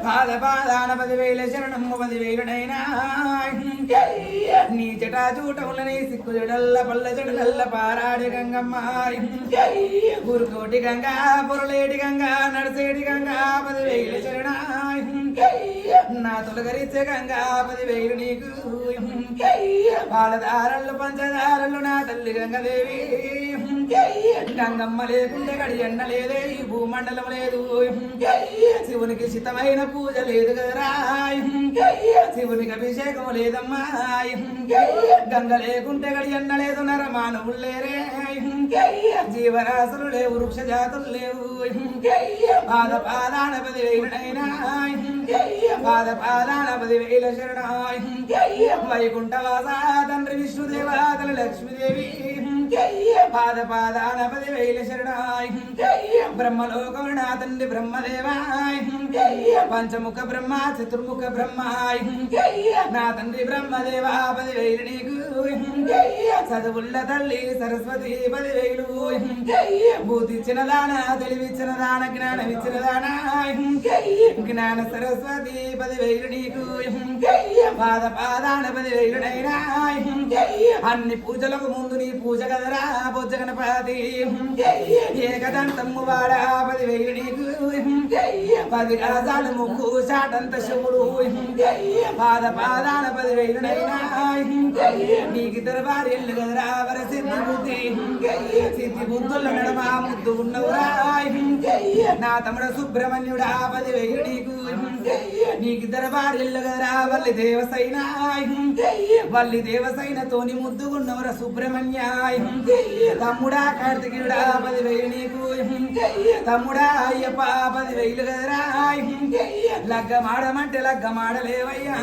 పాద పాదాన 10,000 శరణము 10,000నైనా నీ జటా చూటములని సిక్కు జడల్ల పల్ల జడలల్ల పారాడి గంగమ్మ ఊరుకోటి గంగా పొరలేటి గంగా నడిసేటి గంగా 10,000 శరణాయ్ నా తొలగరిచ్చే గంగా 10,000 నీకు పాలదారళ్ళు పంచదారళ్ళు నా తల్లి గంగదేవి గంగమ్మ లేకుంటే గడి ఎండ లేదే ఈ భూమండలం లేదు శివునికి సితమైన పూజ లేదు కదరా శివునికి అభిషేకం లేదమ్మా గంగ లేకుంటే గడి ఎండ లేదు నరమానవులు లేరే జీవరాశులు లేవు వృక్ష జాతులు లేవు పాద పాదాన 10,000నైనా పాద పాదాన 10,000 శరణాయ్ వైకుంఠవాస తండ్రి విష్ణుదేవాదల లక్ష్మీదేవి పాద పాదాన 10,000 శరణాయ్ బ్రహ్మలోకం నా తండ్రి బ్రహ్మదేవాయ్ పంచముఖ బ్రహ్మ చతుర్ముఖ బ్రహ్మాయ్ నా తండ్రి బ్రహ్మదేవా 10,000 నీకు చదువుల్ల తల్లి సరస్వతి 10,000 బుద్ధిచ్చిన దాన తెలివిచ్చిన దాన జ్ఞానమిచ్చిన దాన జ్ఞాన సరస్వతి 10,000 నీకు పాద పాదాన 10,000నైనా అన్ని పూజలకు ముందు నీ పూజ కదరా బొజ్జ గణపతి ఏకదంతము వాడా 10,000 నీకు 10 రాజాలు ముక్కు చాటంత శివుడు పాద పాదాన 10,000నైనా నీకు దర్బారు ఎల్లు కదరా వర సిద్ధి బుద్ధి సిద్ధి బుద్ధుల నడమ ముద్దు ఉన్నవురా నా తమ్ముడు సుబ్రహ్మణ్యుడా 10,000 నీకు దర్బారు ఎల్లు కదరా వల్లి దేవసైన వల్లి దేవసైనతోని ముద్దుగున్నవర సుబ్రహ్మణ్య తమ్ముడా కార్తికేయుడా 10,000 నీకు తమ్ముడా అయ్యప్ప 10,000 కదరా లగ్గమాడమంటే లగ్గమాడలేవయ్యా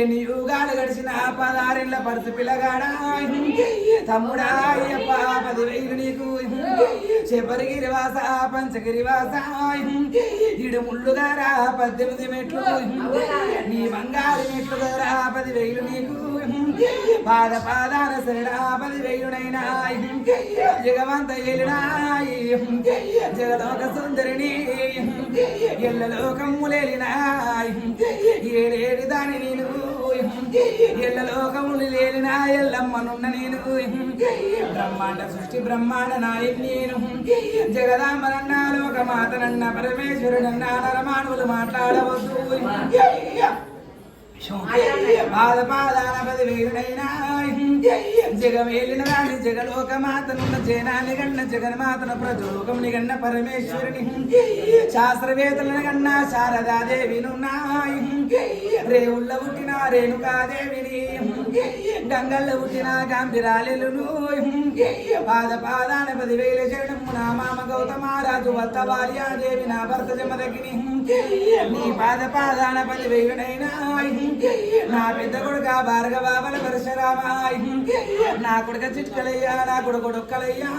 ఎన్ని యుగాలు గడిచిన 16 పడుతు పిల్లగాడా తమ్ముడా అయ్యప్ప 10,000 నీకు శబరిగిరి వాస పంచగిరి వాస ఇడు ముళ్ళుగారా 18 మెట్లు నీ బంగారు మెట్లు గారా 10,000 నీకు పాద పాదాన శరణా 10,000నైనా జగవంత ఏలినాయి జగలోక సుందరిని ఎల్లలోకములేలినాయి ఏడేడి దాని నేను ఎల్లలోకములు లేలిన ఎల్లమ్మనున్న నేను బ్రహ్మాండ సృష్టి బ్రహ్మాండ నాయక్ నేను జగదాంబనన్న లోకమాతనన్న పరమేశ్వరుడన్న నరమానవులు మాట్లాడవద్దు పాద పాదాన 10,000నైనా జగమేలిన రాణి జగలోకమాతనున్న జనాన్ని గన్న జగన్మాతను ప్రజోకముని గన్న పరమేశ్వరుని శాస్త్రవేత్తలను గన్న శారదాదేవినున్నాయి రేవుళ్ళ పుట్టిన రేణుకాదేవిని గంగల్ల పుట్టిన గంభీరాలెలును పాద పాదాన 10,000 శరణము నా మామ గౌతమారాజు వత్త బాల్యాదేవి నా భర్త జమదగిని నీ పాద పాదాన 10,000నైనా నా పెద్ద కొడుక భార్గవ బల పరశురామాయ్ నా కొడుక చిట్కలయ్యా నా కొడుకు డొక్కలయ్యా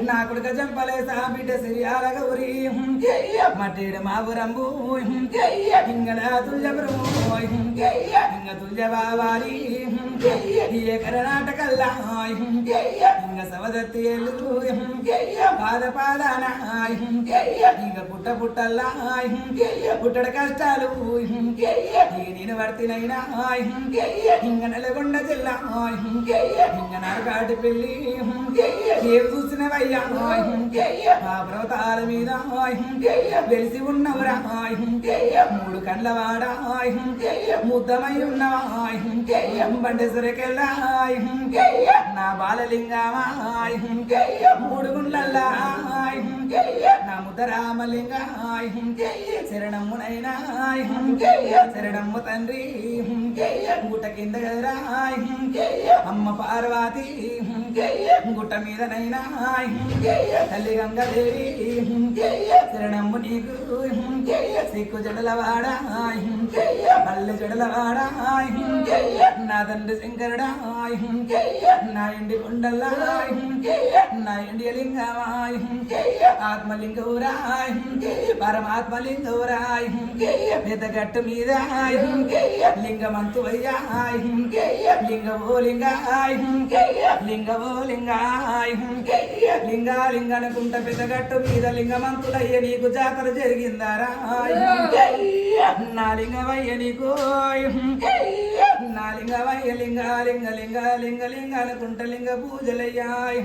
నా కొడుక జంపలేసా బిడ్డ సిరియాల గౌరీ మట్టేడు మావురంబు ఇంగళ తుల్య బ్రహ్మో ఇంగ తుల్య బావాలి ఏ కర్ణాటకల్లా ఇంగ సవదత్తి పాద పాదాన ఇంగ పుట్ట పుట్టల్లా పుట్టడ కష్టాలు నేను వర్తినైనా ఇంగ నల్గొండ జిల్లా ఇంగ నాగాటి పెళ్లి ఏం చూసినవయ్యా ఆ పర్వతాల మీద వెలిసి ఉన్నవరా 3 కండ్లవాడా ముద్దమై ఉన్నవా బండి సురకెళ్ళా నా బాలలింగమా 3 గుండ్లల్లా నా ముద్దరామలింగ శరణమ్మునైనా శరణమ్ము తండ్రి గుట్ట కింద గదరా అమ్మ పార్వతి గుట్ట మీదనైనా తల్లి గంగాదేవి శరణమ్ము నీకు సిక్కు జడలవాడా పల్లె జడలవాడా నా తండ్రి శంకరుడా నా ఇండి కొండల్లా నా ఇండియ లింగమాయ ఆత్మలింగవురాయ పరమాత్మలింగవురాయ పెద్దగట్టు మీద లింగమంతువయ్యాయ లింగవో లింగాయ లింగవో లింగాయ లింగాలింగనుకుంట పెద్దగట్టు మీద లింగమంతులయ్య నీకు జాతర జరిగిందారా నా లింగవయ్య నీకు నా లింగవయ్య లింగ లింగ లింగ లింగ లింగ అనుకుంట లింగ పూజలయ్యాయ